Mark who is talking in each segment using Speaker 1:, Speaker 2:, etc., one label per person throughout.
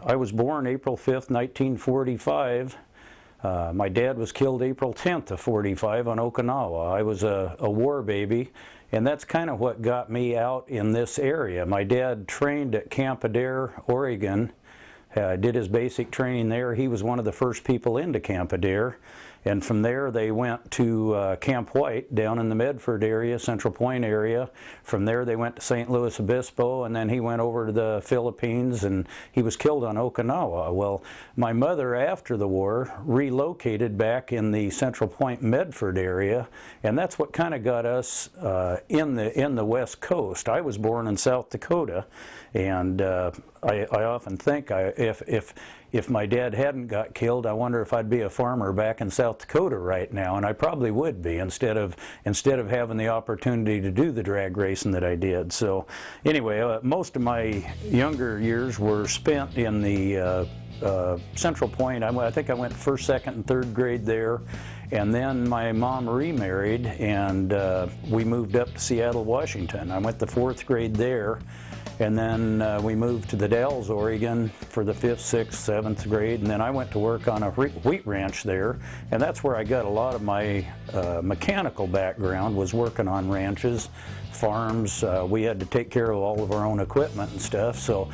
Speaker 1: I was born April 5th, 1945. My dad was killed April 10th of 45 on Okinawa. I was a war baby, and that's kind of what got me out in this area. My dad trained at Camp Adair, Oregon. Did his basic training there. He was one of the first people into Camp Adair. And from there they went to Camp White down in the Medford area, Central Point area. From there they went to St. Louis Obispo, and then he went over to the Philippines, and he was killed on Okinawa. Well, my mother, after the war, relocated back in the Central Point Medford area, and that's what kind of got us in the West Coast. I was born in South Dakota, and I often think if my dad hadn't got killed, I wonder if I'd be a farmer back in South Dakota right now, and I probably would be, instead of having the opportunity to do the drag racing that I did. So anyway, most of my younger years were spent in the Central Point. I think I went first, second, and third grade there, and then my mom remarried, and we moved up to Seattle, Washington. I went to fourth grade there. And then we moved to the Dalles, Oregon for the 5th, 6th, 7th grade, and then I went to work on a wheat ranch there, and that's where I got a lot of my mechanical background, was working on ranches, farms. We had to take care of all of our own equipment and stuff, so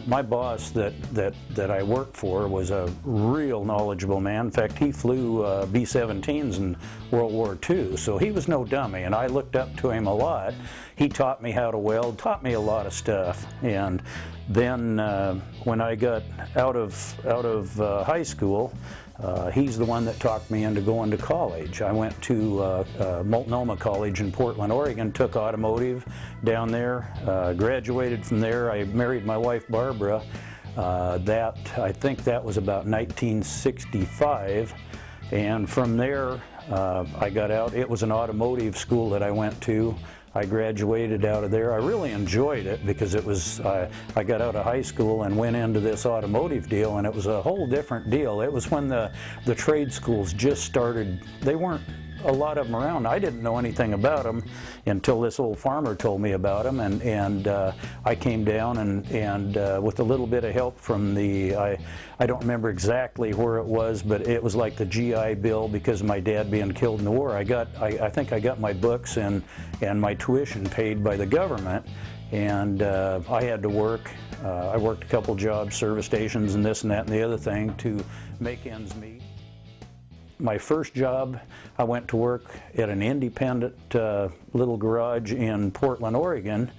Speaker 1: my boss that I worked for was a real knowledgeable man. In fact, he flew B-17s in World War II, so he was no dummy, and I looked up to him a lot. He taught me how to weld, taught me a lot of stuff, and then when I got out of high school, he's the one that talked me into going to college. I went to Multnomah College in Portland, Oregon, took automotive down there, graduated from there. I married my wife Barbara. I think that was about 1965, and from there I got out. It was an automotive school that I went to. I graduated out of there. I really enjoyed it because it was, I got out of high school and went into this automotive deal, and it was a whole different deal. It was when the trade schools just started. They weren't a lot of them around. I didn't know anything about them until this old farmer told me about them, and I came down and with a little bit of help from I don't remember exactly where it was, but it was like the GI Bill because of my dad being killed in the war. I think I got my books and my tuition paid by the government, and I had to work. I worked a couple jobs, service stations and this and that and the other thing to make ends meet. My first job, I went to work at an independent little garage in Portland, Oregon,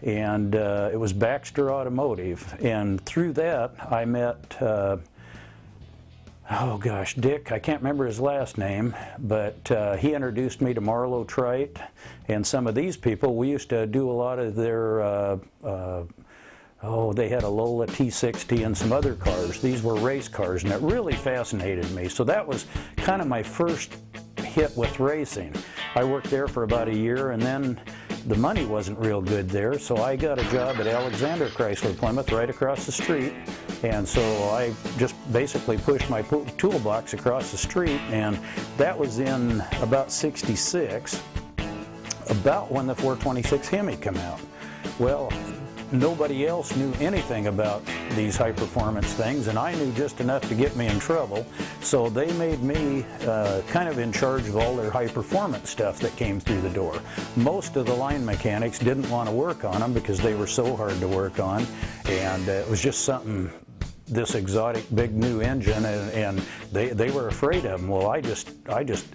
Speaker 1: and it was Baxter Automotive. And through that, I met, oh gosh, Dick, I can't remember his last name, but he introduced me to Marlowe Trite and some of these people. We used to do a lot of their they had a Lola T60 and some other cars. These were race cars, and it really fascinated me. So that was kind of my first hit with racing. I worked there for about a year, and then the money wasn't real good there, so I got a job at Alexander Chrysler Plymouth right across the street. And so I just basically pushed my toolbox across the street, and that was in about '66, about when the 426 Hemi came out. Well, nobody else knew anything about these high-performance things, and I knew just enough to get me in trouble, so they made me kind of in charge of all their high-performance stuff that came through the door. Most of the line mechanics didn't want to work on them because they were so hard to work on, and it was just something, this exotic big new engine, and they were afraid of them. Well, I just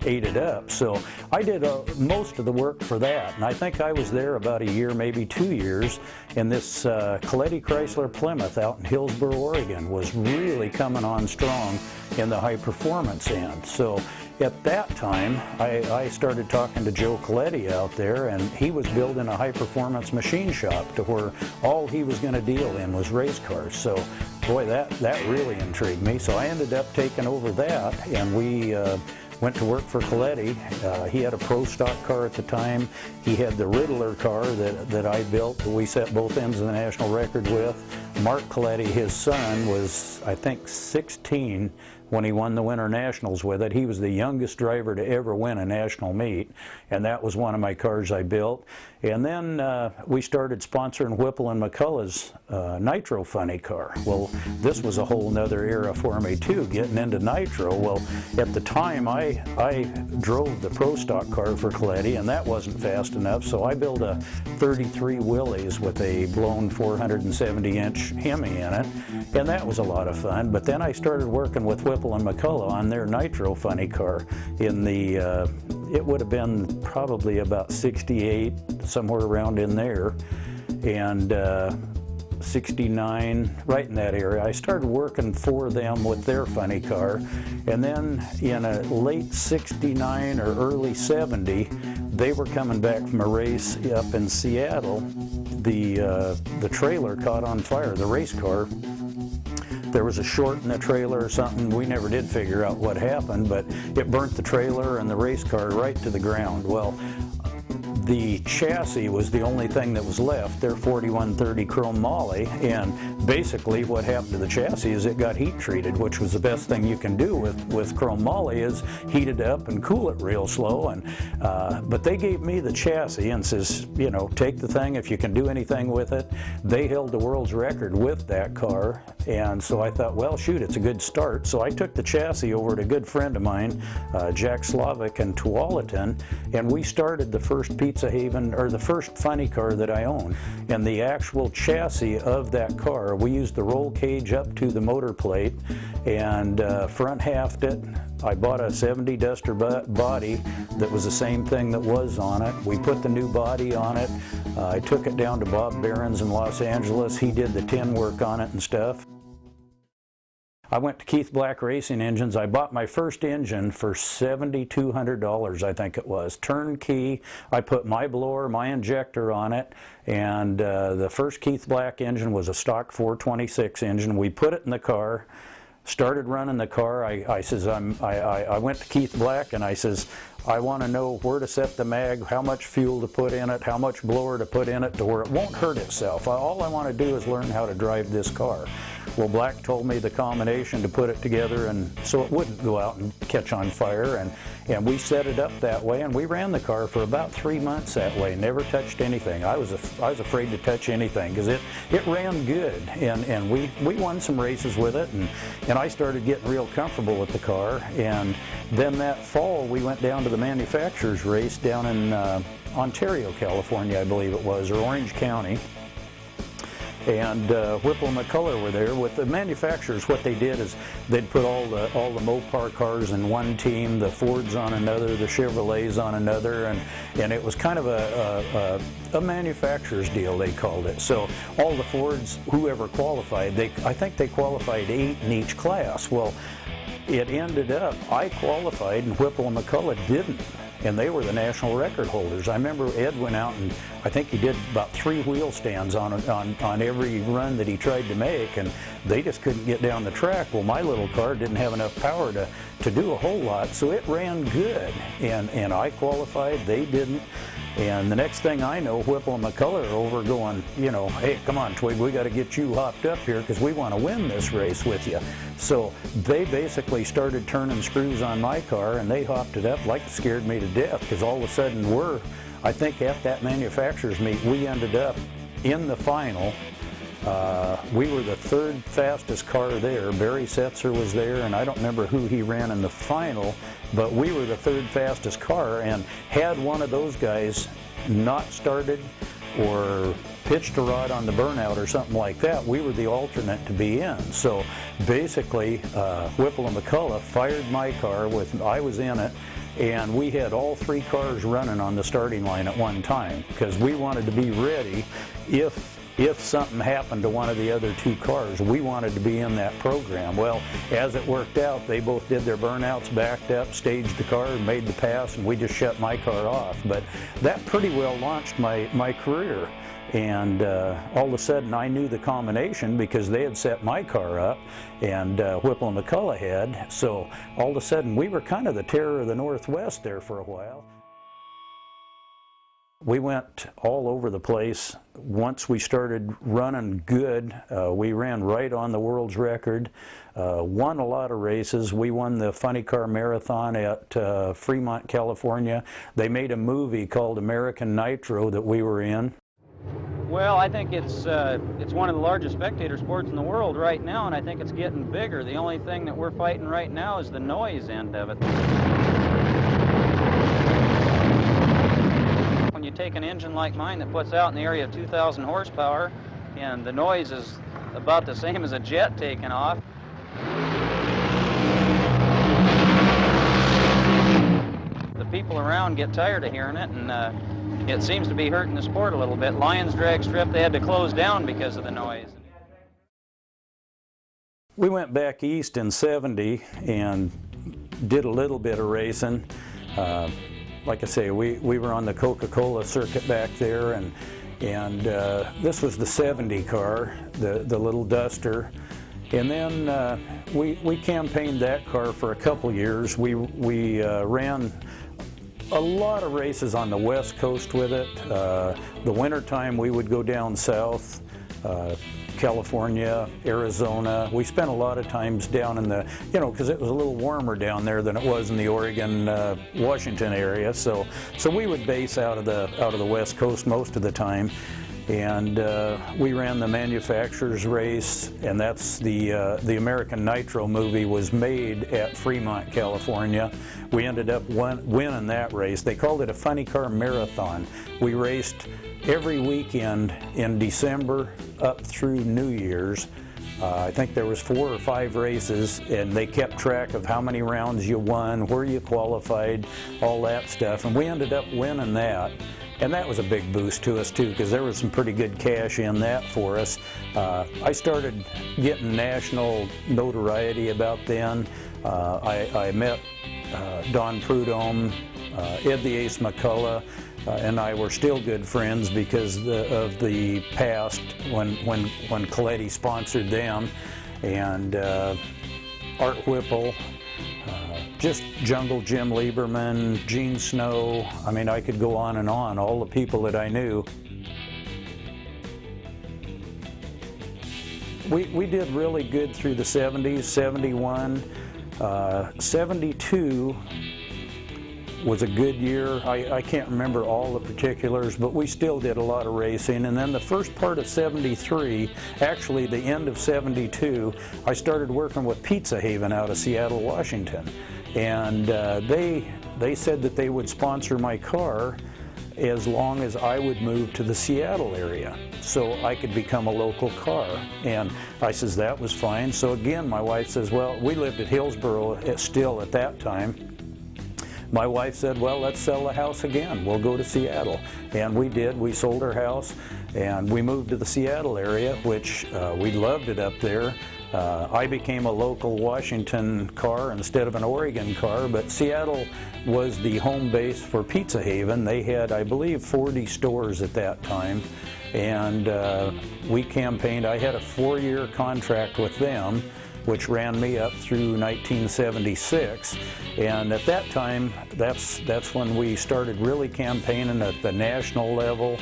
Speaker 1: ate it up. So I did most of the work for that, and I think I was there about a year, maybe 2 years, and this Coletti Chrysler Plymouth out in Hillsboro, Oregon was really coming on strong in the high performance end. So at that time, I started talking to Joe Coletti out there, and he was building a high-performance machine shop to where all he was going to deal in was race cars. So, boy, that really intrigued me. So I ended up taking over that, and we went to work for Coletti. He had a Pro Stock car at the time. He had the Riddler car that I built, that we set both ends of the national record with. Mark Coletti, his son, was, I think, 16 when he won the Winter Nationals with it. He was the youngest driver to ever win a national meet, and that was one of my cars I built. And then we started sponsoring Whipple and McCullough's nitro funny car. Well, this was a whole nother era for me too, getting into nitro. Well, at the time I drove the Pro Stock car for Coletti, and that wasn't fast enough, so I built a 33 Willys with a blown 470-inch Hemi in it, and that was a lot of fun. But then I started working with Whipple and McCullough on their nitro funny car in the it would have been probably about 68, somewhere around in there, and 69, right in that area. I started working for them with their funny car, and then in a late 69 or early 70, they were coming back from a race up in Seattle. The trailer caught on fire, the race car. There was a short in the trailer or something. We never did figure out what happened, but it burnt the trailer and the race car right to the ground. Well, the chassis was the only thing that was left, their 4130 chrome moly, and basically what happened to the chassis is it got heat treated, which was the best thing you can do with chrome moly, is heat it up and cool it real slow. And but they gave me the chassis and says, you know, take the thing if you can do anything with it. They held the world's record with that car, and so I thought, well, shoot, it's a good start. So I took the chassis over to a good friend of mine, Jack Slavic in Tualatin, and we started the first Pizza Haven, or the first funny car that I owned. And the actual chassis of that car, we used the roll cage up to the motor plate and front halved it. I bought a 70 Duster body that was the same thing that was on it. We put the new body on it. I took it down to Bob Barron's in Los Angeles. He did the tin work on it and stuff. I went to Keith Black Racing Engines. I bought my first engine for $7,200, I think it was. Turnkey. I put my blower, my injector on it, and the first Keith Black engine was a stock 426 engine. We put it in the car, started running the car. I went to Keith Black and I says, I want to know where to set the mag, how much fuel to put in it, how much blower to put in it to where it won't hurt itself. All I want to do is learn how to drive this car. Well, Black told me the combination to put it together and so it wouldn't go out and catch on fire, and we set it up that way, and we ran the car for about 3 months that way, never touched anything. I was afraid to touch anything because it ran good, and we won some races with it, and I started getting real comfortable with the car. And then that fall we went down to the manufacturer's race down in Ontario, California, I believe it was, or Orange County. And Whipple and McCullough were there. With the manufacturers, what they did is they'd put all the Mopar cars in one team, the Fords on another, the Chevrolets on another, and it was kind of a manufacturer's deal, they called it. So all the Fords, whoever qualified, I think they qualified 8 in each class. Well, it ended up I qualified and Whipple and McCullough didn't, and they were the national record holders. I remember Ed went out and I think he did about 3 wheel stands on every run that he tried to make, and they just couldn't get down the track. Well, my little car didn't have enough power to do a whole lot, so it ran good, and I qualified, they didn't. And the next thing I know, Whipple and McCullough are over going, you know, hey, come on, Twig, we got to get you hopped up here because we want to win this race with you. So they basically started turning screws on my car, and they hopped it up like it scared me to death, because all of a sudden I think at that manufacturer's meet, we ended up in the final. We were the 3rd fastest car there. Barry Setzer was there, and I don't remember who he ran in the final, but we were the 3rd fastest car, and had one of those guys not started or pitched a rod on the burnout or something like that, we were the alternate to be in. So basically, Whipple and McCullough fired my car, I was in it, and we had all 3 cars running on the starting line at one time because we wanted to be ready if something happened to one of the other 2 cars. We wanted to be in that program. Well, as it worked out, they both did their burnouts, backed up, staged the car, and made the pass, and we just shut my car off. But that pretty well launched my career. And all of a sudden I knew the combination because they had set my car up, and Whipple and McCullough had. So all of a sudden we were kind of the terror of the Northwest there for a while. We went all over the place. Once we started running good, we ran right on the world's record, won a lot of races. We won the Funny Car Marathon at Fremont, California. They made a movie called American Nitro that we were in.
Speaker 2: Well, I think it's one of the largest spectator sports in the world right now, and I think it's getting bigger. The only thing that we're fighting right now is the noise end of it. When you take an engine like mine that puts out in the area of 2,000 horsepower, and the noise is about the same as a jet taking off, the people around get tired of hearing it, and it seems to be hurting the sport a little bit. Lions Drag Strip, they had to close down because of the noise.
Speaker 1: We went back east in '70 and did a little bit of racing. Like I say, we were on the Coca-Cola circuit back there, and this was the '70 car, the little Duster. And then we campaigned that car for a couple years. We ran a lot of races on the West Coast with it. The wintertime we would go down south, California, Arizona. We spent a lot of times down in the, because it was a little warmer down there than it was in the Oregon, Washington area. So we would base out of the West Coast most of the time. And we ran the manufacturers race, and that's the American Nitro movie was made at Fremont, California. We ended up winning that race. They called it a Funny Car Marathon. We raced every weekend in December up through New Year's. I think there was 4 or 5 races, and they kept track of how many rounds you won, where you qualified, all that stuff, and we ended up winning that. And that was a big boost to us too, because there was some pretty good cash in that for us. I started getting national notoriety about then. I met Don Prudhomme, Ed the Ace McCullough, and I were still good friends because of the past when Coletti sponsored them, and Art Whipple. Just Jungle Jim Lieberman, Gene Snow. I mean, I could go on and on, all the people that I knew. We did really good through the 70s, 71. 72 was a good year. I can't remember all the particulars, but we still did a lot of racing. And then the first part of 73, actually the end of 72, I started working with Pizza Haven out of Seattle, Washington. And they said that they would sponsor my car as long as I would move to the Seattle area so I could become a local car. And I says that was fine. So again, my wife says, well, we lived at Hillsboro still at that time. My wife said, well, let's sell the house again. We'll go to Seattle. And we did. We sold our house and we moved to the Seattle area, which we loved it up there. I became a local Washington car instead of an Oregon car, but Seattle was the home base for Pizza Haven. They had, I believe, 40 stores at that time, and we campaigned. I had a 4-year contract with them, which ran me up through 1976, and at that time, that's when we started really campaigning at the national level.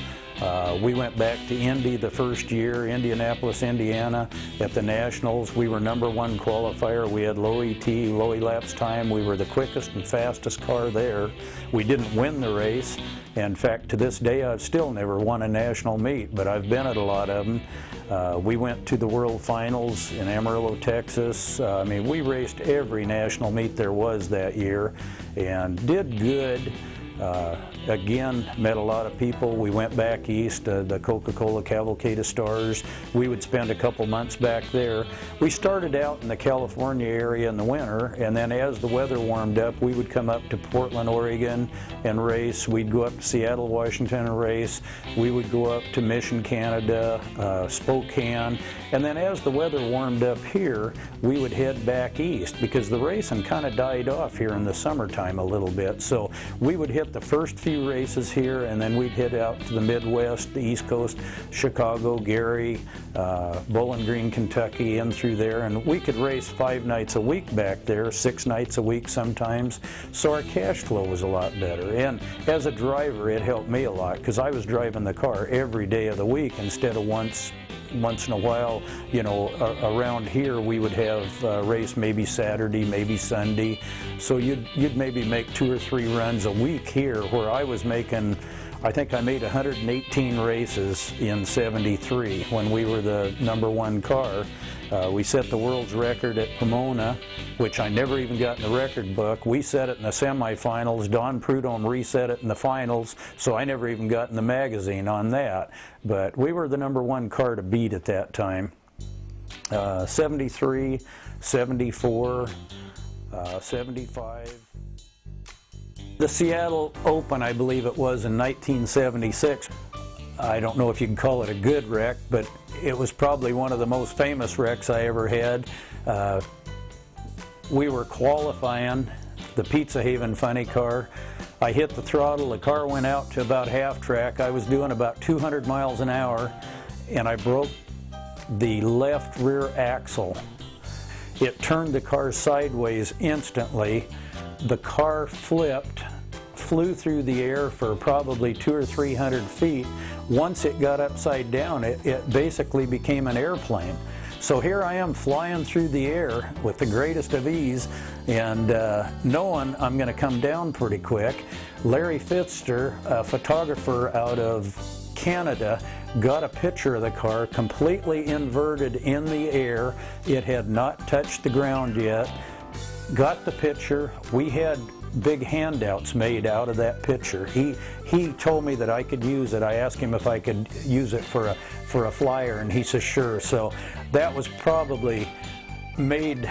Speaker 1: We went back to Indy the first year, Indianapolis, Indiana, at the Nationals. We were #1 qualifier. We had low ET, low elapsed time. We were the quickest and fastest car there. We didn't win the race. In fact, to this day, I've still never won a national meet, but I've been at a lot of them. We went to the World Finals in Amarillo, Texas. I mean, we raced every national meet there was that year and did good. Again, met a lot of people. We went back east, the Coca-Cola Cavalcade of Stars. We would spend a couple months back there. We started out in the California area in the winter, and then as the weather warmed up, we would come up to Portland, Oregon and race. We'd go up to Seattle, Washington and race. We would go up to Mission, Canada, Spokane, and then as the weather warmed up here, we would head back east because the racing kind of died off here in the summertime a little bit. So we would hit hit the first few races here, and then we'd head out to the Midwest, the East Coast, Chicago, Gary, Bowling Green, Kentucky, in through there, and we could race 5 nights a week back there, 6 nights a week sometimes, so our cash flow was a lot better. And as a driver, it helped me a lot, because I was driving the car every day of the week instead of once in a while. You know, around here we would have a race maybe Saturday, maybe Sunday, so you'd maybe make 2 or 3 runs a week here, where I was making, I think I made 118 races in '73 when we were the #1 car. We set the world's record at Pomona, which I never even got in the record book. We set it in the semifinals. Don Prudhomme reset it in the finals, so I never even got in the magazine on that. But we were the #1 car to beat at that time. 73, 74, 75. The Seattle Open, I believe it was, in 1976. I don't know if you can call it a good wreck, but it was probably one of the most famous wrecks I ever had. We were qualifying the Pizza Haven funny car. I hit the throttle, the car went out to about half track. I was doing about 200 miles an hour, and I broke the left rear axle. It turned the car sideways instantly. The car flipped, flew through the air for probably 200 or 300 feet. Once it got upside down, it basically became an airplane. So here I am flying through the air with the greatest of ease, and knowing I'm going to come down pretty quick. Larry Fitzter, a photographer out of Canada, got a picture of the car completely inverted in the air. It had not touched the ground yet. Got the picture. We had big handouts made out of that picture. He told me that I could use it. I asked him if I could use it for a flyer, and he says sure. So that was probably made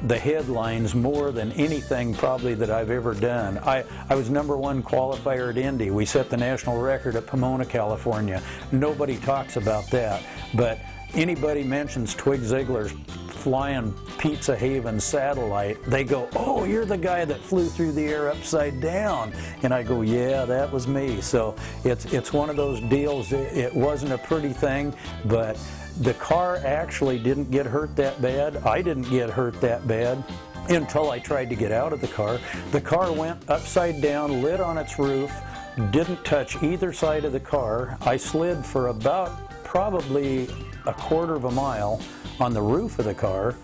Speaker 1: the headlines more than anything probably that I've ever done. I was #1 qualifier at Indy. We set the national record at Pomona, California. Nobody talks about that, but anybody mentions Twig Zeigler's flying Pizza Haven satellite, they go, "Oh, you're the guy that flew through the air upside down." And I go, "Yeah, that was me." So it's one of those deals. It wasn't a pretty thing, but the car actually didn't get hurt that bad. I didn't get hurt that bad until I tried to get out of the car. The car went upside down, lit on its roof, didn't touch either side of the car. I slid for about probably a quarter of a mile on the roof of the car,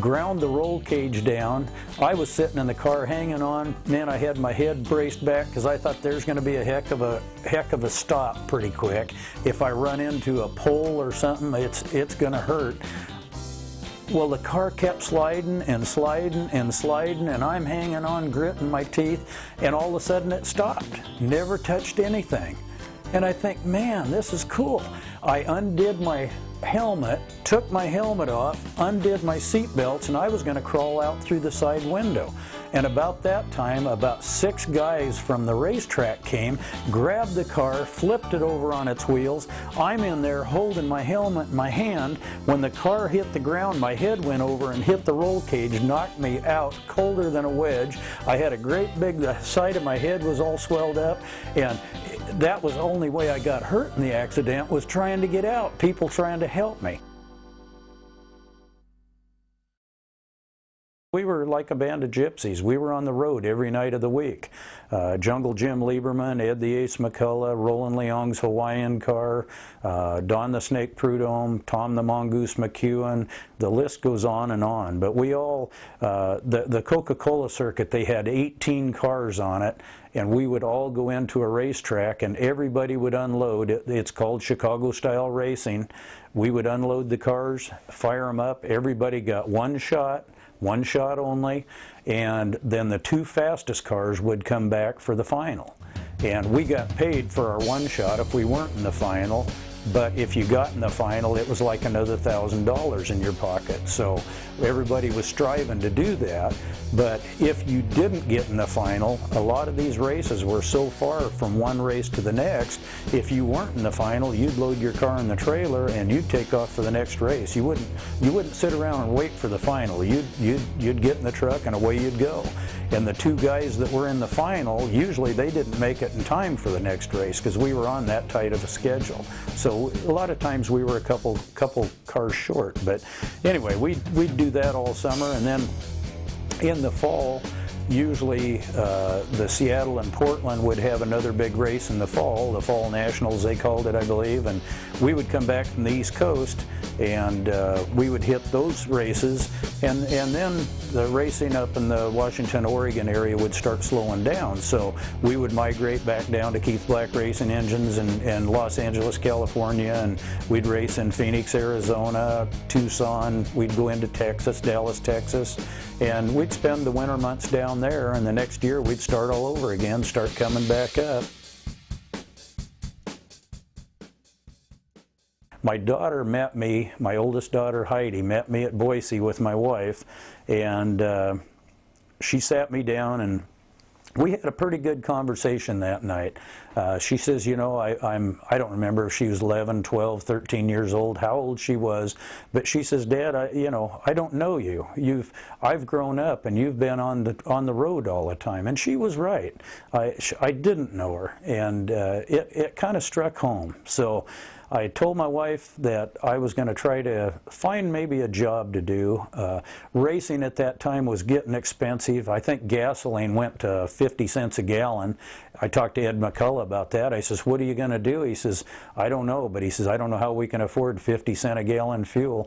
Speaker 1: ground the roll cage down. I was sitting in the car hanging on. Man, I had my head braced back because I thought there's going to be a heck of a stop pretty quick. If I run into a pole or something, it's going to hurt. Well, the car kept sliding and sliding and sliding, and I'm hanging on, gritting my teeth, and all of a sudden it stopped. Never touched anything. And I think, man, this is cool. I undid my helmet, took my helmet off, undid my seat belts, and I was going to crawl out through the side window. And about that time, about 6 guys from the racetrack came, grabbed the car, flipped it over on its wheels. I'm in there holding my helmet in my hand. When the car hit the ground, my head went over and hit the roll cage, knocked me out colder than a wedge. I had a great big, the side of my head was all swelled up, and that was the only way I got hurt in the accident, was trying to get out, people trying to help me. We were like a band of gypsies. We were on the road every night of the week. Jungle Jim Lieberman, Ed the Ace McCullough, Roland Leong's Hawaiian car, Don the Snake Prudhomme, Tom the Mongoose McEwen, the list goes on and on. But we all, the Coca-Cola circuit, they had 18 cars on it, and we would all go into a racetrack and everybody would unload. It's called Chicago style racing. We would unload the cars, fire them up, everybody got one shot only, and then the 2 fastest cars would come back for the final. And we got paid for our one shot if we weren't in the final, but if you got in the final, it was like another $1,000 in your pocket. So everybody was striving to do that. But if you didn't get in the final, a lot of these races were so far from one race to the next, if you weren't in the final, you'd load your car in the trailer and you'd take off for the next race. You wouldn't sit around and wait for the final. You'd get in the truck and away you'd go. And the two guys that were in the final, usually they didn't make it in time for the next race because we were on that tight of a schedule. So a lot of times we were a couple cars short. But anyway, we'd do that all summer, and then in the fall, usually the Seattle and Portland would have another big race in the Fall Nationals they called it, I believe, and we would come back from the East Coast and we would hit those races, and then the racing up in the Washington, Oregon area would start slowing down, so we would migrate back down to Keith Black Racing Engines in Los Angeles, California, and we'd race in Phoenix, Arizona, Tucson, we'd go into Texas, Dallas, Texas, and we'd spend the winter months down there, and the next year we'd start all over again, start coming back up. My daughter met me, my oldest daughter Heidi, met me at Boise with my wife, and she sat me down and we had a pretty good conversation that night. She says, you know, I don't remember if she was 11, 12, 13 years old, how old she was, but she says, Dad, I don't know you. I've grown up and you've been on the road all the time. And she was right. I didn't know her, and it kind of struck home. So I told my wife that I was going to try to find maybe a job to do. Racing at that time was getting expensive. I think gasoline went to 50 cents a gallon. I talked to Ed McCullough about that. I says, what are you going to do? He says, I don't know, but he says, I don't know how we can afford 50 cent a gallon fuel.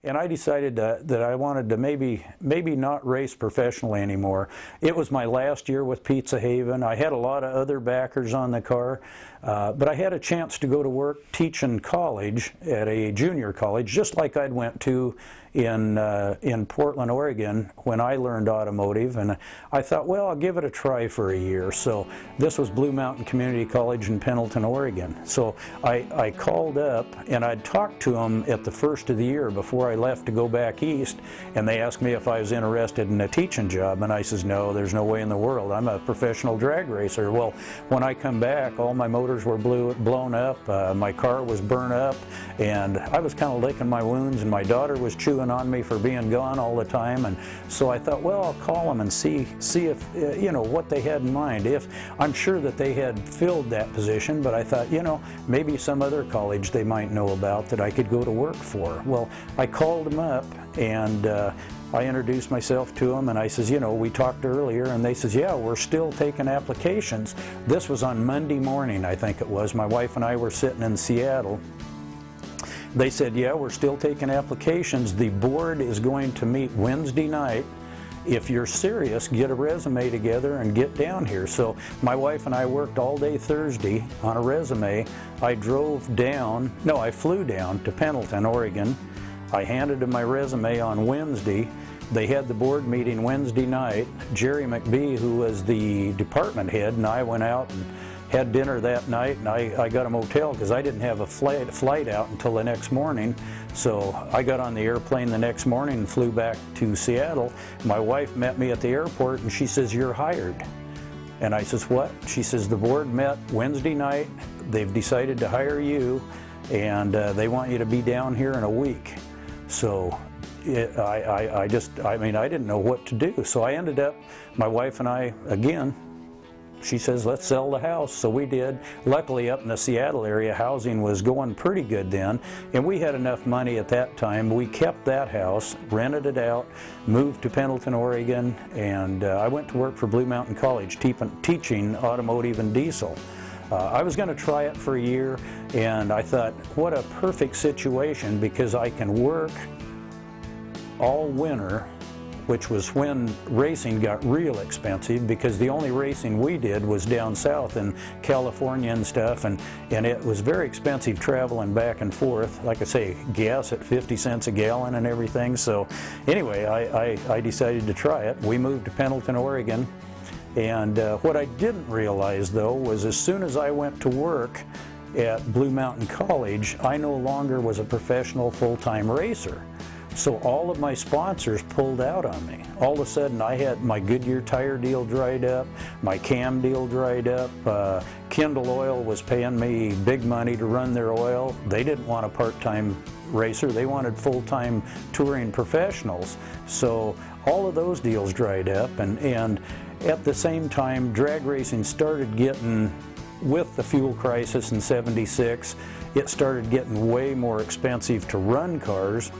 Speaker 1: And I decided that I wanted to maybe not race professionally anymore. It was my last year with Pizza Haven. I had a lot of other backers on the car, but I had a chance to go to work teaching college at a junior college, just like I'd went to in Portland, Oregon, when I learned automotive. And I thought, well, I'll give it a try for a year. So this was Blue Mountain Community College in Pendleton, Oregon. So I called up, and I'd talked to them at the first of the year before I left to go back east, and they asked me if I was interested in a teaching job, and I says, no, there's no way in the world. I'm a professional drag racer. Well, when I come back, all my motors were blown up, my car was burnt up, and I was kind of licking my wounds, and my daughter was chewing on me for being gone all the time. And so I thought, well, I'll call them and see if what they had in mind. If I'm sure that they had filled that position, but I thought, maybe some other college they might know about that I could go to work for. Well, I called them up, and I introduced myself to them, and I says, we talked earlier, and they says, yeah, we're still taking applications. This was on Monday morning, I think it was. My wife and I were sitting in Seattle. They said, yeah, we're still taking applications. The board is going to meet Wednesday night. If you're serious, get a resume together and get down here. So my wife and I worked all day Thursday on a resume. I flew down to Pendleton, Oregon. I handed them my resume on Wednesday. They had the board meeting Wednesday night. Jerry McBee, who was the department head, and I went out and had dinner that night, and I got a motel because I didn't have a flight out until the next morning. So I got on the airplane the next morning and flew back to Seattle. My wife met me at the airport, and she says, you're hired. And I says, what? She says, the board met Wednesday night. They've decided to hire you, and they want you to be down here in a week. So I didn't know what to do. So I ended up, my wife and I, again, she says, let's sell the house. So we did. Luckily, up in the Seattle area, housing was going pretty good then, and we had enough money at that time. We kept that house, rented it out, moved to Pendleton, Oregon, and I went to work for Blue Mountain College teaching automotive and diesel. I was going to try it for a year, and I thought, what a perfect situation, because I can work all winter, which was when racing got real expensive, because the only racing we did was down south in California and stuff, and it was very expensive traveling back and forth. Like I say, gas at 50 cents a gallon and everything. So anyway, I decided to try it. We moved to Pendleton, Oregon, and what I didn't realize, though, was as soon as I went to work at Blue Mountain College, I no longer was a professional full-time racer. So all of my sponsors pulled out on me. All of a sudden I had my Goodyear tire deal dried up, my cam deal dried up, Kindle Oil was paying me big money to run their oil. They didn't want a part-time racer, they wanted full-time touring professionals. So all of those deals dried up, and at the same time drag racing started getting, with the fuel crisis in '76, it started getting way more expensive to run cars.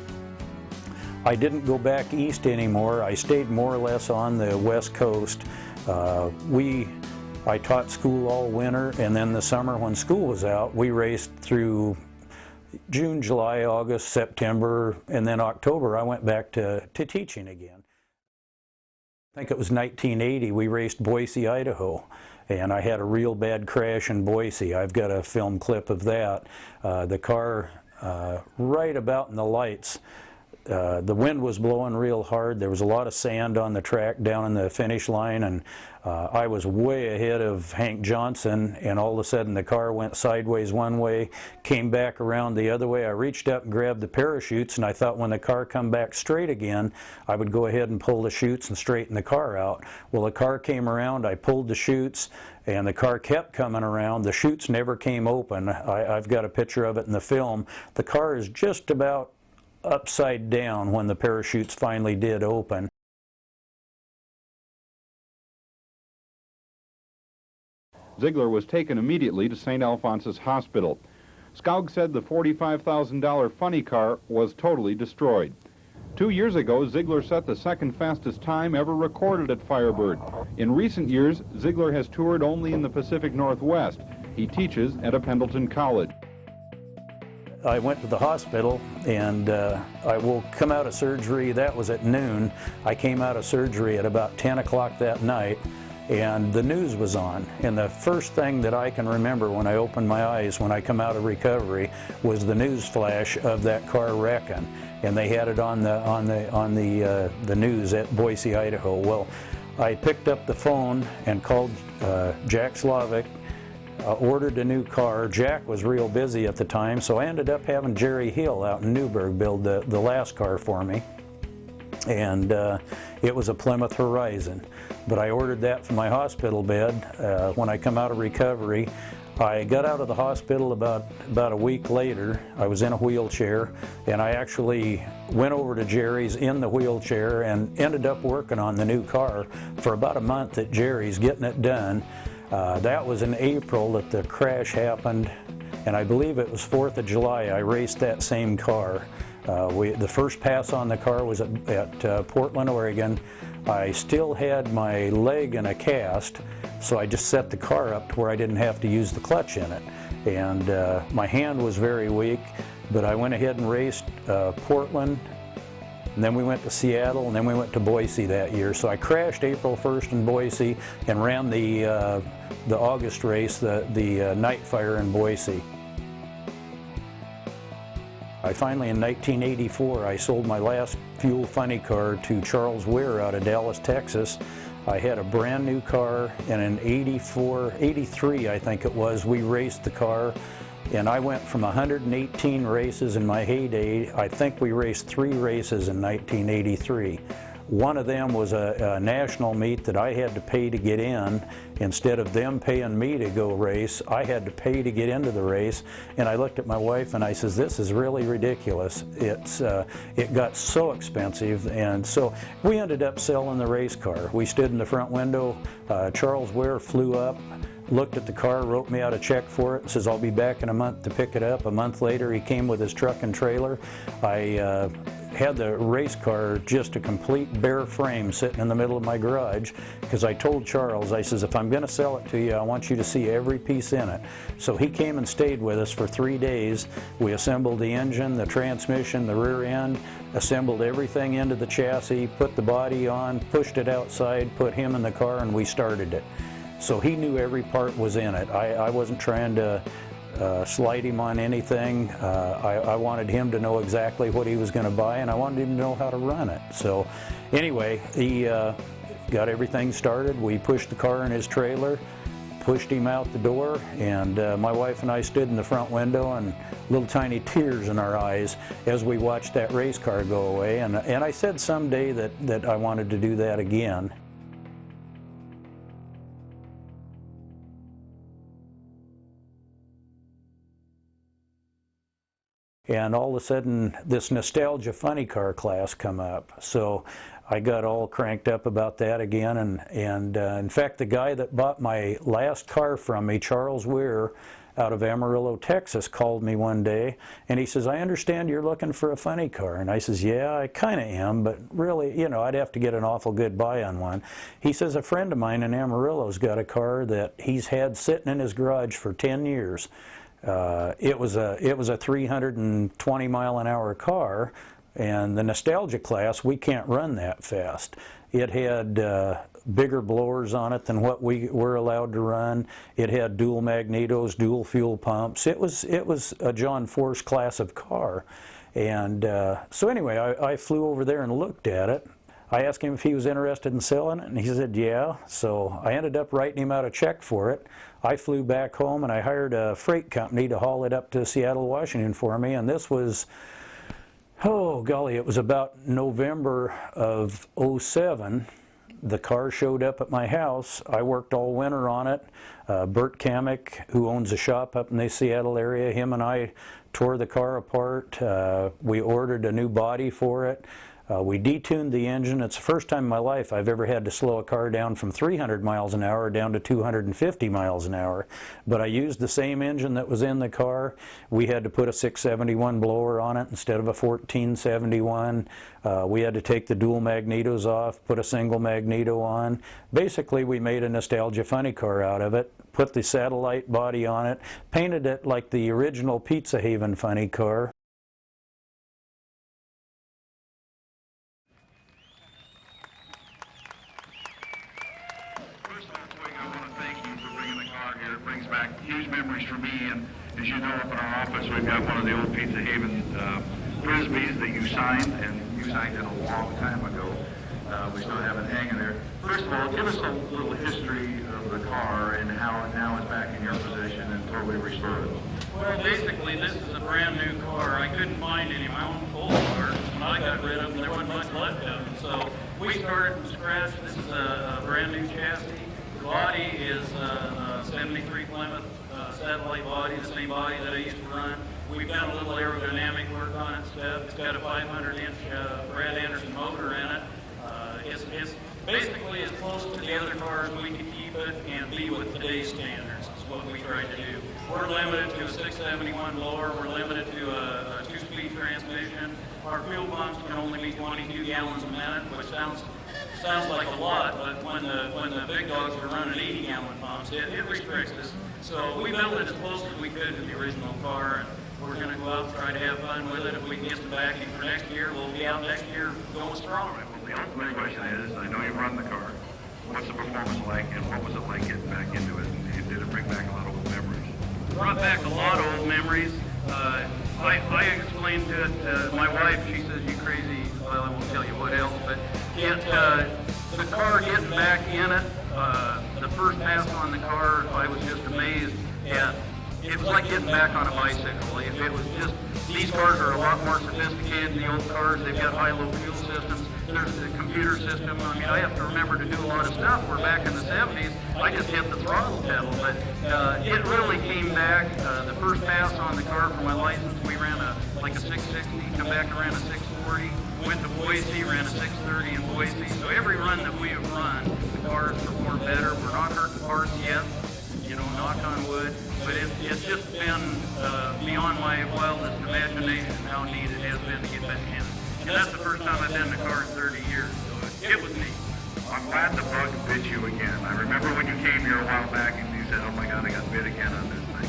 Speaker 1: I didn't go back east anymore. I stayed more or less on the West Coast. I taught school all winter, and then the summer when school was out, we raced through June, July, August, September, and then October I went back to teaching again. I think it was 1980, we raced Boise, Idaho, and I had a real bad crash in Boise. I've got a film clip of that. The car right about in the lights. The wind was blowing real hard. There was a lot of sand on the track down in the finish line, and I was way ahead of Hank Johnson, and all of a sudden the car went sideways one way, came back around the other way. I reached up and grabbed the parachutes, and I thought when the car come back straight again, I would go ahead and pull the chutes and straighten the car out. Well, the car came around, I pulled the chutes, and the car kept coming around. The chutes never came open. I've got a picture of it in the film. The car is just about upside down when the parachutes finally did open.
Speaker 3: Zeigler was taken immediately to St. Alphonsus Hospital. Skaug said the $45,000 funny car was totally destroyed. 2 years ago, Zeigler set the second fastest time ever recorded at Firebird. In recent years, Zeigler has toured only in the Pacific Northwest. He teaches at a Pendleton college.
Speaker 1: I went to the hospital, and I will come out of surgery. That was at noon. I came out of surgery at about 10 o'clock that night, and the news was on. And the first thing that I can remember when I opened my eyes when I come out of recovery was the news flash of that car wrecking, and they had it on the news at Boise, Idaho. Well, I picked up the phone and called Jack Slavic. Ordered a new car. Jack was real busy at the time, so I ended up having Jerry Hill out in Newburgh build the last car for me, and it was a Plymouth Horizon. But I ordered that for my hospital bed. When I come out of recovery, I got out of the hospital about a week later. I was in a wheelchair, and I actually went over to Jerry's in the wheelchair and ended up working on the new car for about a month at Jerry's, getting it done. That was in April that the crash happened, and I believe it was 4th of July I raced that same car. The first pass on the car was at Portland, Oregon. I still had my leg in a cast, so I just set the car up to where I didn't have to use the clutch in it. And my hand was very weak, but I went ahead and raced Portland, and then we went to Seattle, and then we went to Boise that year. So I crashed April 1st in Boise and ran the August race, the night fire in Boise. I finally, in 1984, I sold my last fuel funny car to Charles Weir out of Dallas, Texas. I had a brand new car, and in 83 I think it was, we raced the car. And I went from 118 races in my heyday. I think we raced 3 races in 1983. One of them was a national meet that I had to pay to get in. Instead of them paying me to go race, I had to pay to get into the race. And I looked at my wife and I says, this is really ridiculous. It got so expensive, and so we ended up selling the race car. We stood in the front window. Charles Weir flew up, looked at the car, wrote me out a check for it, says I'll be back in a month to pick it up. A month later he came with his truck and trailer. I had the race car just a complete bare frame sitting in the middle of my garage, because I told Charles, I says, if I'm going to sell it to you, I want you to see every piece in it. So he came and stayed with us for 3 days. We assembled the engine, the transmission, the rear end, assembled everything into the chassis, put the body on, pushed it outside, put him in the car, and we started it. So he knew every part was in it. I wasn't trying to slide him on anything. I wanted him to know exactly what he was going to buy, and I wanted him to know how to run it. So anyway, he got everything started. We pushed the car in his trailer, pushed him out the door, and my wife and I stood in the front window and little tiny tears in our eyes as we watched that race car go away. And I said someday that I wanted to do that again. And all of a sudden, this nostalgia funny car class come up. So I got all cranked up about that again. And in fact, the guy that bought my last car from me, Charles Weir, out of Amarillo, Texas, called me one day, and he says, "I understand you're looking for a funny car." And I says, "Yeah, I kind of am, but really, you know, I'd have to get an awful good buy on one." He says, "A friend of mine in Amarillo's got a car that he's had sitting in his garage for 10 years. It was a 320 mile an hour car, and the nostalgia class, we can't run that fast. It had bigger blowers on it than what we were allowed to run. It had dual magnetos, dual fuel pumps. It was a John Force class of car. And so anyway, I flew over there and looked at it. I asked him if he was interested in selling it, and he said yeah. So I ended up writing him out a check for it. I flew back home and I hired a freight company to haul it up to Seattle, Washington for me. And this was, oh golly, it was about November of '07. The car showed up at my house. I worked all winter on it. Bert Kamick, who owns a shop up in the Seattle area, him and I tore the car apart. We ordered a new body for it. We detuned the engine. It's the first time in my life I've ever had to slow a car down from 300 miles an hour down to 250 miles an hour. But I used the same engine that was in the car. We had to put a 671 blower on it instead of a 1471. We had to take the dual magnetos off, put a single magneto on. Basically, we made a nostalgia funny car out of it, put the satellite body on it, painted it like the original Pizza Haven funny car.
Speaker 4: Huge memories for me, and as you know, up in our office we've got one of the old Pizza Haven Frisbees that you signed, and you signed it a long time ago. We still have it hanging there. First of all, give us a little history of the car and how it now is back in your possession and totally restored.
Speaker 5: Well, basically, this is a brand new car. I couldn't find any of my own old cars. When I got rid of them, there wasn't much left of them. So we started from scratch. This is a brand new chassis. The body is a 73 Plymouth satellite body, the same body that I used to run. We've done a little aerodynamic work on it stuff. It's got a 500-inch Brad Anderson motor in it. It's basically as close to the other cars we could keep it and be with today's standards is what we tried to do. We're limited to a 671 blower. We're limited to a 2-speed transmission. Our fuel pumps can only be 22 gallons a minute, which sounds like a lot, but when the big dogs are running 80-gallon pumps, it restricts us. So we built it as close as we could to the original car, and we're going to go out and try to have fun with it. If we can get some backing for next year, we'll be out next year going strong.
Speaker 4: Well, the ultimate question is, I know you've run the car. What's the performance like, and what was it like getting back into it? And did it bring back a lot of old memories?
Speaker 5: Brought back a lot of old memories. I explained to it, my wife, she says, "You crazy," well, I won't tell you what else, but the car getting back in it, the first pass on the car, I was just amazed at. It was like getting back on a bicycle. It was just, these cars are a lot more sophisticated than the old cars. They've got high-low fuel systems. There's the computer system. I mean, I have to remember to do a lot of stuff. We're back in the 70s. I just hit the throttle pedal, but it really came back. The first pass on the car for my license, we ran like a 660, come back and ran a 640. Went to Boise, ran a 630 in Boise. So every run that we have run, the cars perform better. We're not hurting parts yet, you know, knock on wood. But it's just been beyond my wildest imagination how neat it has been to get back in. And that's the first time I've been in a car in 30 years, so it was neat.
Speaker 4: I'm glad the bug bit you again. I remember when you came here a while back and you said, "Oh my God, I got bit again on this thing."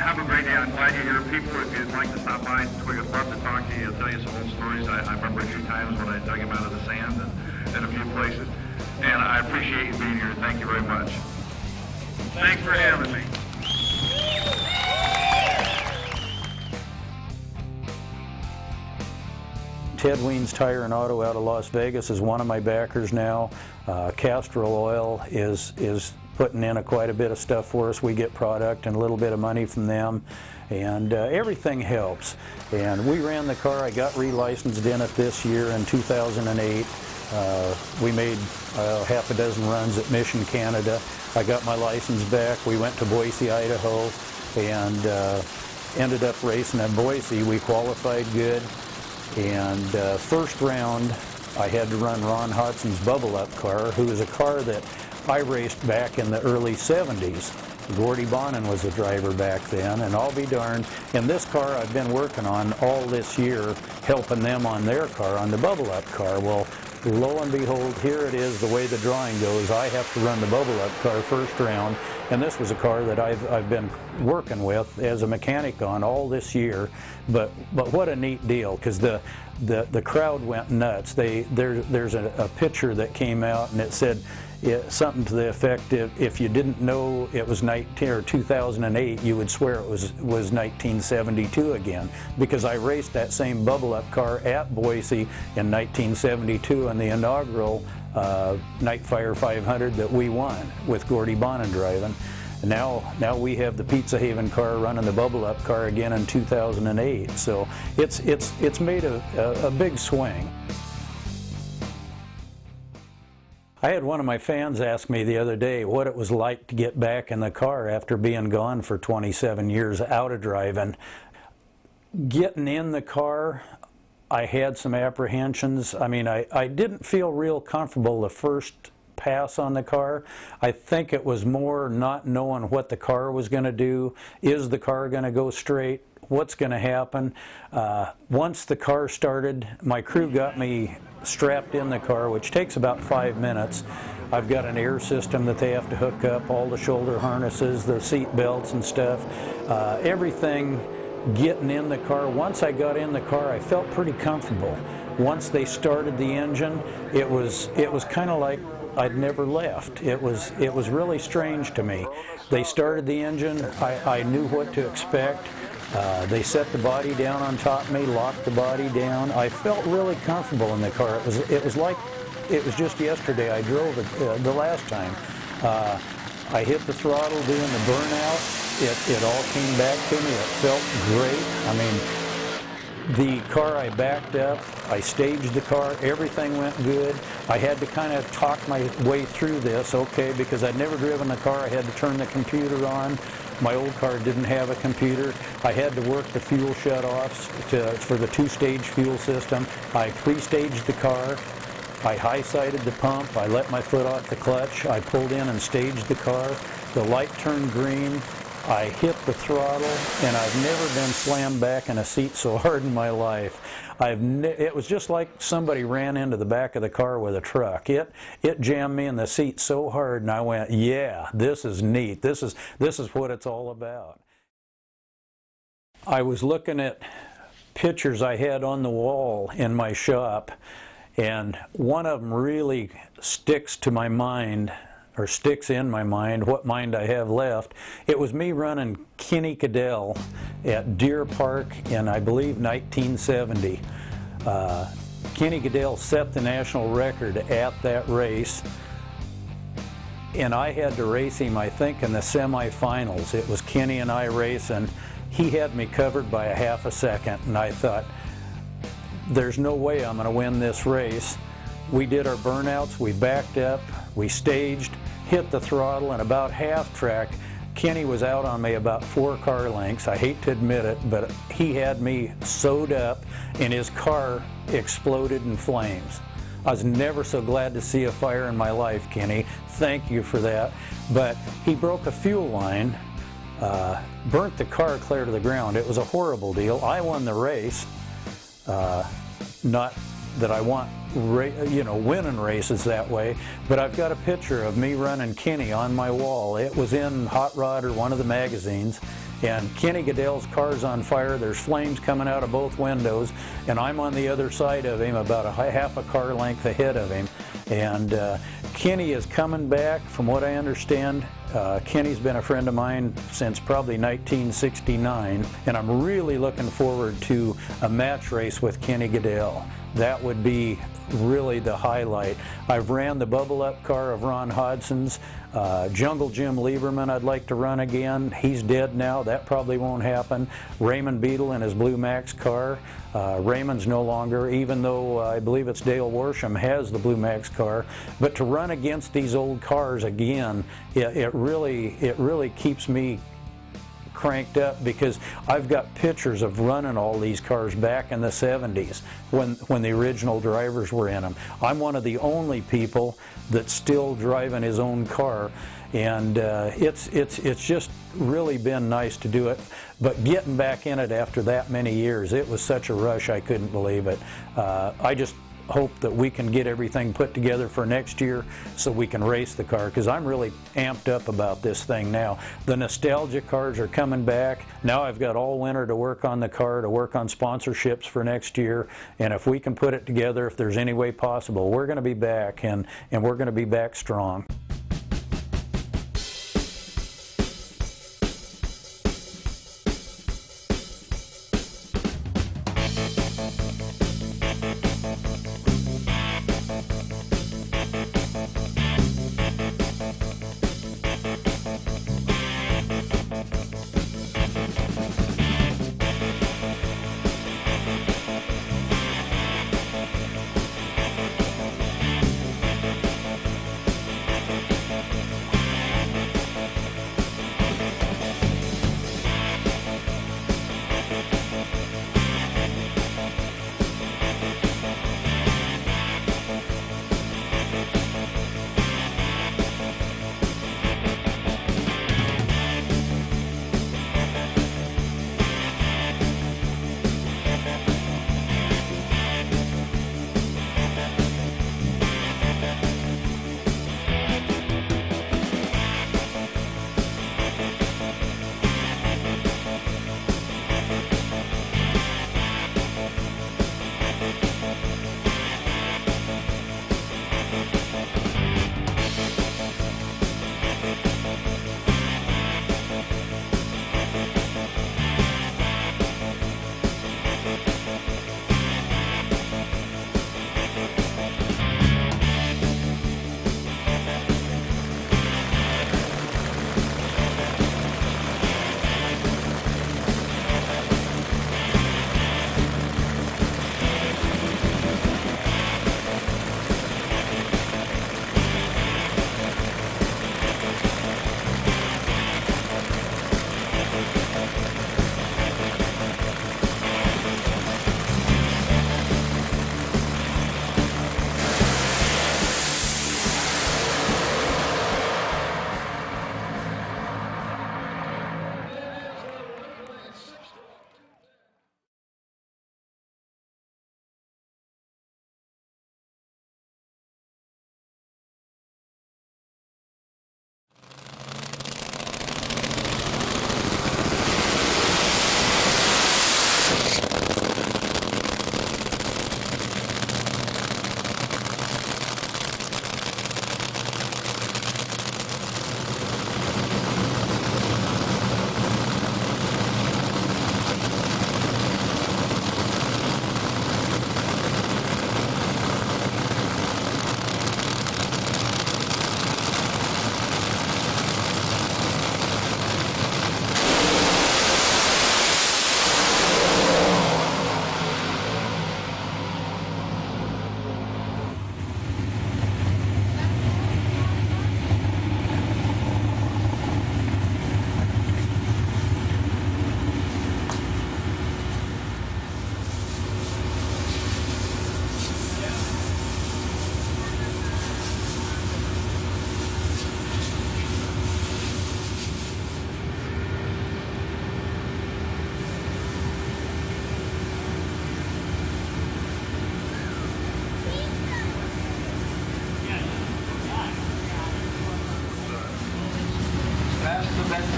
Speaker 4: Have a great day. I'm glad you're here. People, if you'd like to stop by, Twig would love to talk to you. I'll tell you some old stories. I remember a few times when I dug him out of the sand and a few places. And I appreciate you being here. Thank you very much.
Speaker 5: Thanks for having me.
Speaker 1: Ted Wiens Tire and Auto out of Las Vegas is one of my backers now. Castrol Oil is putting in quite a bit of stuff for us. We get product and a little bit of money from them, and everything helps. And we ran the car. I got relicensed in it this year in 2008. We made half a dozen runs at Mission, Canada. I got my license back. We went to Boise, Idaho, and ended up racing at Boise. We qualified good, and first round I had to run Ron Hodson's Bubble Up car, who was a car that I raced back in the early 70s. Gordy Bonin was the driver back then, and I'll be darned, in this car I've been working on all this year, helping them on their car, on the Bubble Up car. Well, lo and behold, here it is, the way the drawing goes. I have to run the Bubble Up car first round, and this was a car that I've been working with as a mechanic on all this year. But what a neat deal, because the crowd went nuts. There's a picture that came out, and it said something to the effect of, if you didn't know it was 2008, you would swear it was 1972 again, because I raced that same Bubble Up car at Boise in 1972 in the inaugural Nightfire 500 that we won with Gordy Bonin driving. And now we have the Pizza Haven car running the Bubble Up car again in 2008. So it's made a big swing. I had one of my fans ask me the other day what it was like to get back in the car after being gone for 27 years out of driving. Getting in the car, I had some apprehensions. I mean, I didn't feel real comfortable the first pass on the car. I think it was more not knowing what the car was going to do. Is the car going to go straight? What's going to happen? Once the car started, my crew got me strapped in the car, which takes about 5 minutes. I've got an air system that they have to hook up, all the shoulder harnesses, the seat belts and stuff, everything getting in the car. Once I got in the car, I felt pretty comfortable. Once they started the engine, it was kind of like I'd never left. It was really strange to me. They started the engine, I knew what to expect. They set the body down on top of me, locked the body down. I felt really comfortable in the car. It was like it was just yesterday I drove it the last time. I hit the throttle doing the burnout. It all came back to me. It felt great. I mean, the car, I backed up, I staged the car, everything went good. I had to kind of talk my way through this, okay, because I'd never driven the car. I had to turn the computer on. My old car didn't have a computer. I had to work the fuel shutoffs for the two-stage fuel system. I pre-staged the car. I high-sided the pump. I let my foot off the clutch. I pulled in and staged the car. The light turned green. I hit the throttle, and I've never been slammed back in a seat so hard in my life. It was just like somebody ran into the back of the car with a truck. It jammed me in the seat so hard, and I went, yeah, this is neat. This is what it's all about. I was looking at pictures I had on the wall in my shop, and one of them really sticks to my mind, or sticks in my mind, what mind I have left. It was me running Kenny Cadell at Deer Park in, I believe, 1970. Kenny Cadell set the national record at that race, and I had to race him, I think, in the semifinals. It was Kenny and I racing. He had me covered by a half a second, and I thought, there's no way I'm going to win this race. We did our burnouts, we backed up, we staged, hit the throttle, and about half track, Kenny was out on me about 4 car lengths. I hate to admit it, but he had me sewed up, and his car exploded in flames. I was never so glad to see a fire in my life, Kenny. Thank you for that. But he broke a fuel line, burnt the car clear to the ground. It was a horrible deal. I won the race. Not that I want, winning races that way, but I've got a picture of me running Kenny on my wall. It was in Hot Rod or one of the magazines, and Kenny Cadell's car's on fire. There's flames coming out of both windows, and I'm on the other side of him, about half a car length ahead of him. And Kenny is coming back, from what I understand. Kenny's been a friend of mine since probably 1969, and I'm really looking forward to a match race with Kenny Cadell. That would be really the highlight. I've ran the Bubble Up car of Ron Hodson's. Jungle Jim Lieberman I'd like to run again. He's dead now. That probably won't happen. Raymond Beadle in his Blue Max car. Raymond's no longer, even though I believe it's Dale Worsham has the Blue Max car. But to run against these old cars again, it really keeps me cranked up, because I've got pictures of running all these cars back in the 70s when the original drivers were in them. I'm one of the only people that's still driving his own car, and it's just really been nice to do it. But getting back in it after that many years, it was such a rush, I couldn't believe it. I just hope that we can get everything put together for next year so we can race the car, because I'm really amped up about this thing now. The nostalgia cars are coming back. Now I've got all winter to work on the car, to work on sponsorships for next year, and if we can put it together, if there's any way possible, we're going to be back, and we're going to be back strong.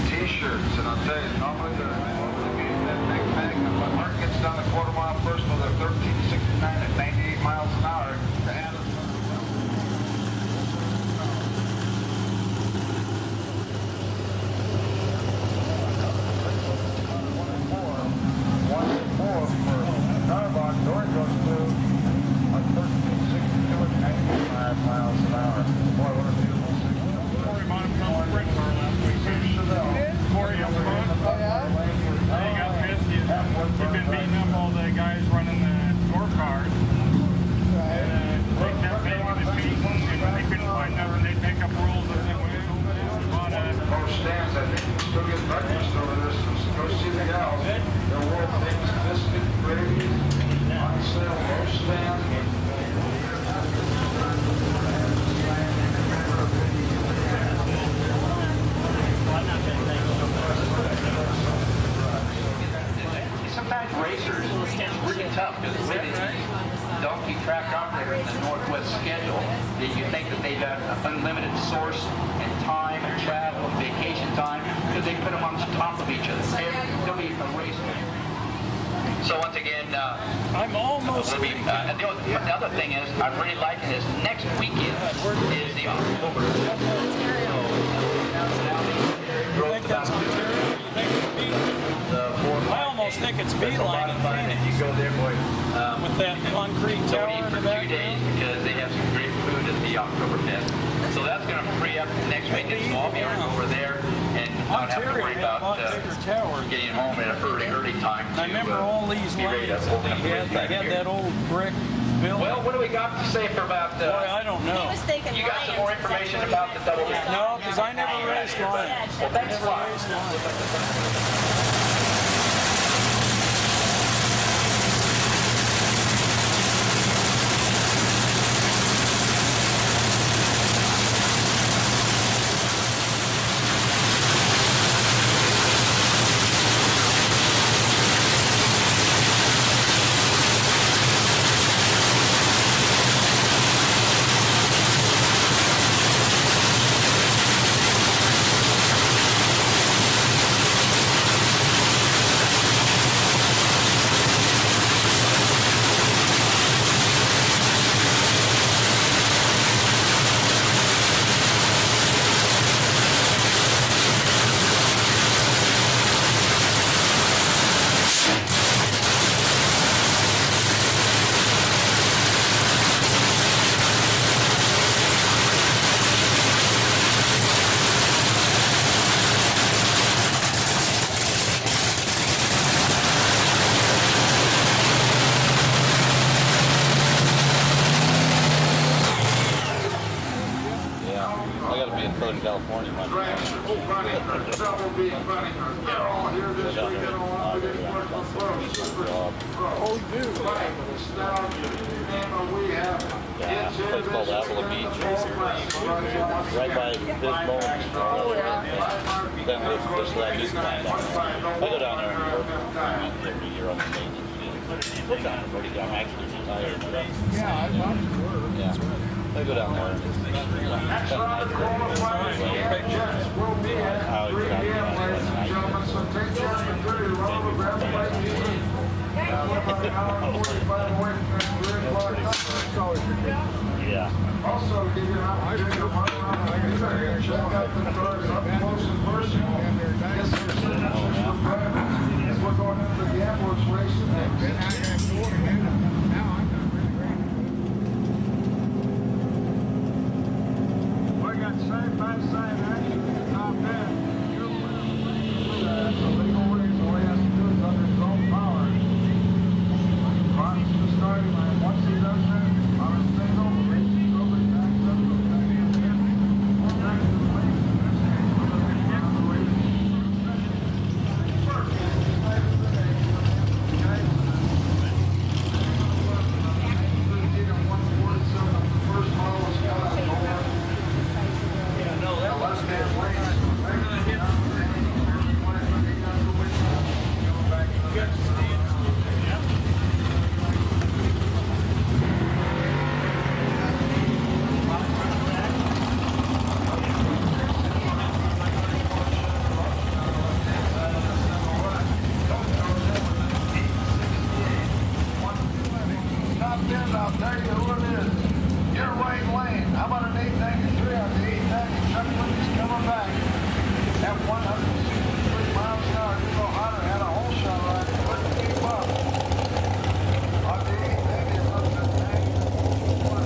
Speaker 6: T-shirts, and I'll tell you, normally they're that big thing. When Mark gets down a quarter-mile personal, they're 1369 at 98 miles an hour. The hand is for Narbach, door goes through on 1369. gals. They're world famous biscuit gravies, on sale roast stand.
Speaker 7: Sometimes racers, it's really tough because with these donkey track operators in the Northwest schedule, that you think that they've got unlimited source and time and travel and vacation time because they put them on top of each other. They'll be a race. So once again,
Speaker 8: I'm almost
Speaker 7: we'll be, the other thing is, I'm really liking this. Next weekend is the October.
Speaker 8: I almost think it's Beeline in Phoenix.
Speaker 7: You go there, boy.
Speaker 8: With that concrete
Speaker 7: So
Speaker 8: tower
Speaker 7: we eat
Speaker 8: in
Speaker 7: for
Speaker 8: the
Speaker 7: 2 days because they have some great food at the Oktoberfest. So that's going to free up next weekend, so I'll be able to go over there and not have to
Speaker 8: Ontario
Speaker 7: worry
Speaker 8: had a
Speaker 7: about
Speaker 8: lot bigger tower.
Speaker 7: getting home at an early time.
Speaker 8: I remember all these
Speaker 7: be ready to
Speaker 8: lanes
Speaker 7: open up the
Speaker 8: they had that old brick building.
Speaker 7: Well, what do we got to say for about?
Speaker 8: Boy, I don't know.
Speaker 9: He was thinking
Speaker 7: You got some more
Speaker 9: Lions,
Speaker 7: information about the double?
Speaker 8: No, because I never raced Lions.
Speaker 7: Well, thanks a lot.
Speaker 10: Southern California.
Speaker 6: Double B running. They're all here this weekend along with
Speaker 10: Oh, you do? Yeah, a place called Avila Beach. Right by Big Bones. Then there's that new plant down there. I go down there and work every year on the maintenance field. Work down there pretty good. I'm actually retired.
Speaker 6: Yeah, I thought you were.
Speaker 10: Yeah. I go down there and just
Speaker 6: Next round qualifying jets will be at 3 p.m., ladies and gentlemen, so take care of the crew. Roll the best by you. About an hour and 45 away from the 3 o'clock number.
Speaker 10: yeah.
Speaker 6: Also, give you an opportunity to run around the computer and check out the cars up close and personal. Get some signatures for drivers as we're going into the Gamblers racing next. Side-by-side action at the top end. You're the legal race. All he has to do is under his own power. Crosses the starting line. Once he does that, power stays over. Races over. Backs up. Back to the end. Back to the race. Down the race. First, side of the day. Okay. 15 and 147. The first model was got over. I'll tell you who it is. You're right lane. How about an 893 on the 890? Chuck Lindsay's coming back. At 163 miles an hour. You know, Hunter had a whole shot on it. Couldn't keep up. On the 890, it looks at 91.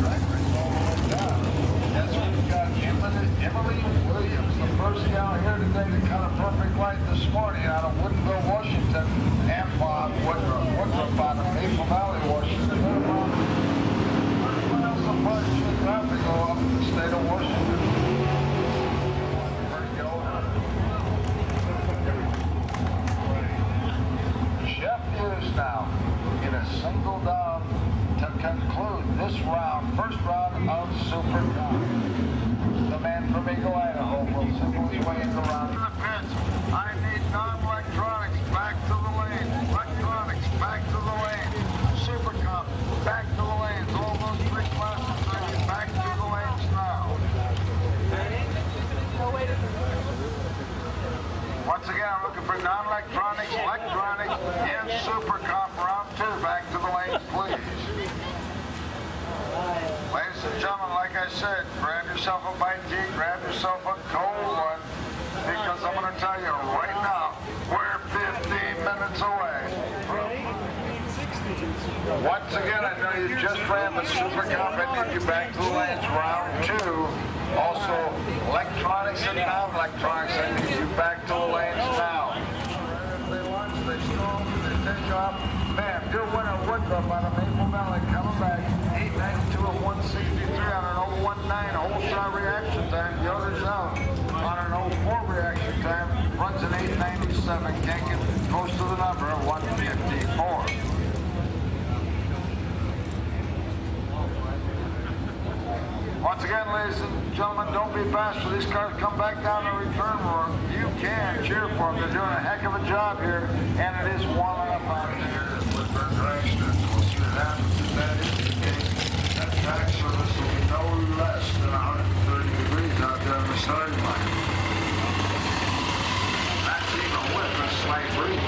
Speaker 6: Records all the way down. That's when we got Emily Williams, the first gal here today to cut a perfect light this morning out of Woodville, Washington, and Bob Woodruff out of Maple Valley, Washington. They're about 30 miles apart. Should traffic go up in the state of Washington. again, I'm looking for non-electronics, electronics, and Super Cup round 2. Back to the lanes, please. Ladies and gentlemen, like I said, grab yourself a bite to eat, grab yourself a cold one, because I'm going to tell you right now, we're 15 minutes away. Once again, I know you just ran the Super Cup. I need you back to the lanes, round 2. Also, electronics and non-electronics, I need you back to the lanes now. They launch, they stall, they take off. Man, your winner Woodruff out of Maple Valley coming back. 892 of 163 on an 019 whole shot reaction time. Yoder's out on an 04 reaction time. Runs an 897. Can't get close to the number of 154. Once again, ladies and gentlemen, don't be bashful. These cars come back down the return room. You can cheer for them. They're doing a heck of a job here, and it is warming up out here. We'll see what happens if that is the case. That track surface will be no less than 130 degrees out there on the starting line. That's even with a slight breeze.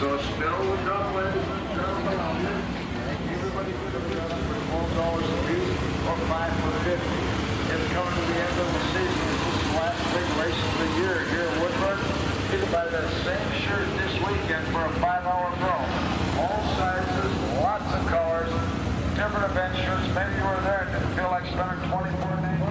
Speaker 6: So still with up, ladies and gentlemen. Everybody could have been for $12 a piece or 5 for 50. It's coming to the end of the season. This is the last big race of the year here at Woodford. You can buy that same shirt this weekend for a 5-hour pro. All sizes, lots of colors, different event shirts. Maybe you were there and didn't feel like spending $24.99.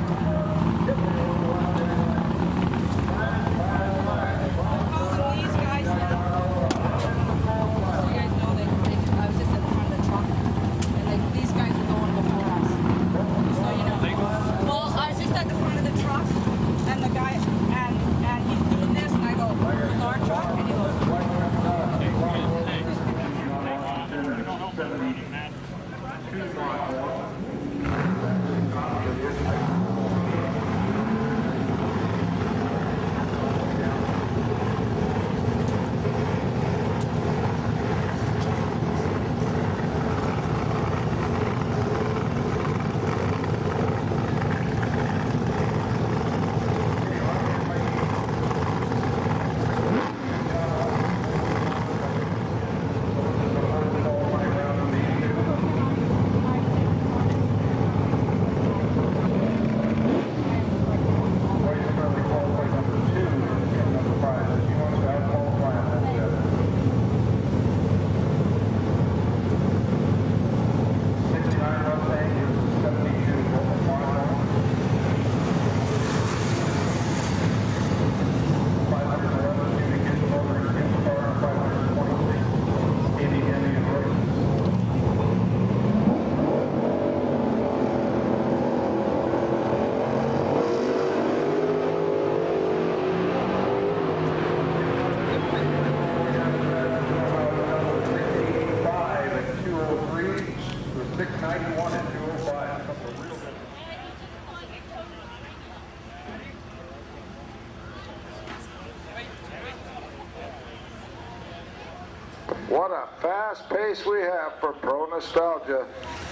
Speaker 6: What a fast pace we have for Pro Nostalgia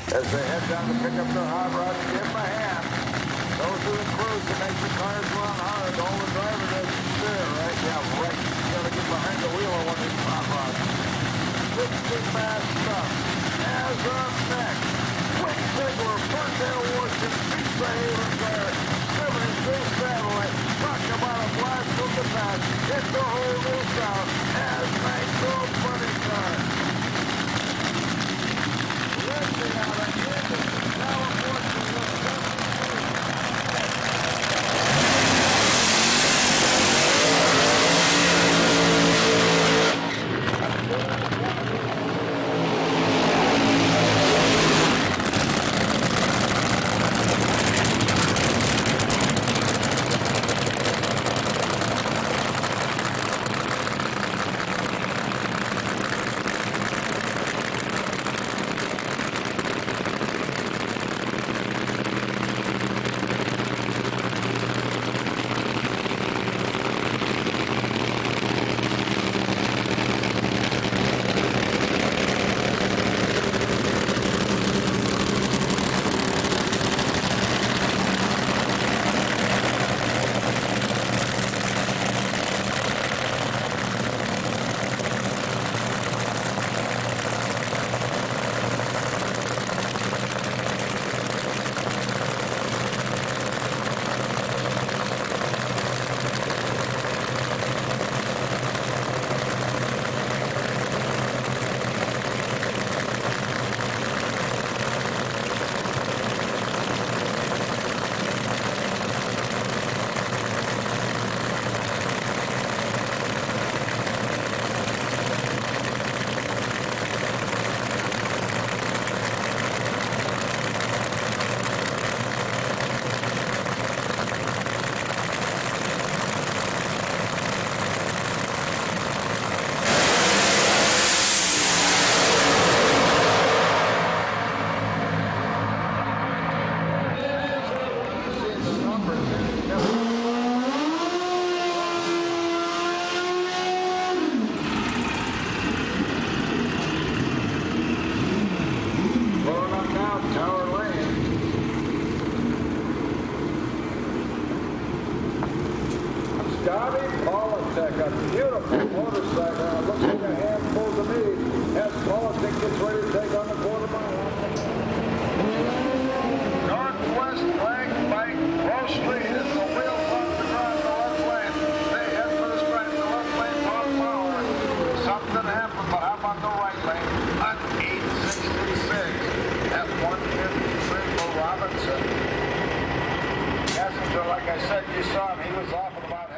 Speaker 6: as they head down to pick up their hot rods. Give them a hand. Those are the crews that make the cars run hard. All the driver does is steer, right? Yeah, right. You gotta get behind the wheel on one of these hot rods. 60 fast stuff. As up next, Twig Zeigler, Ferndale, Washington, beats the Haven car. 73 satellite. Talk about a blast from the past. It's a whole new sound. As Nitro Funny Car. Racing out of Anderson, California. Beautiful motorcycle. It looks like a handful to me as Politics gets ready to take on the quarter mile. Northwest flag bike, Low Street is the wheels off the ground in the left lane. They head for the stripe. The left lane off power. Something happened, but how about the right lane? An 866 at 153 for Robinson. Passenger, like I said, you saw him. He was off at about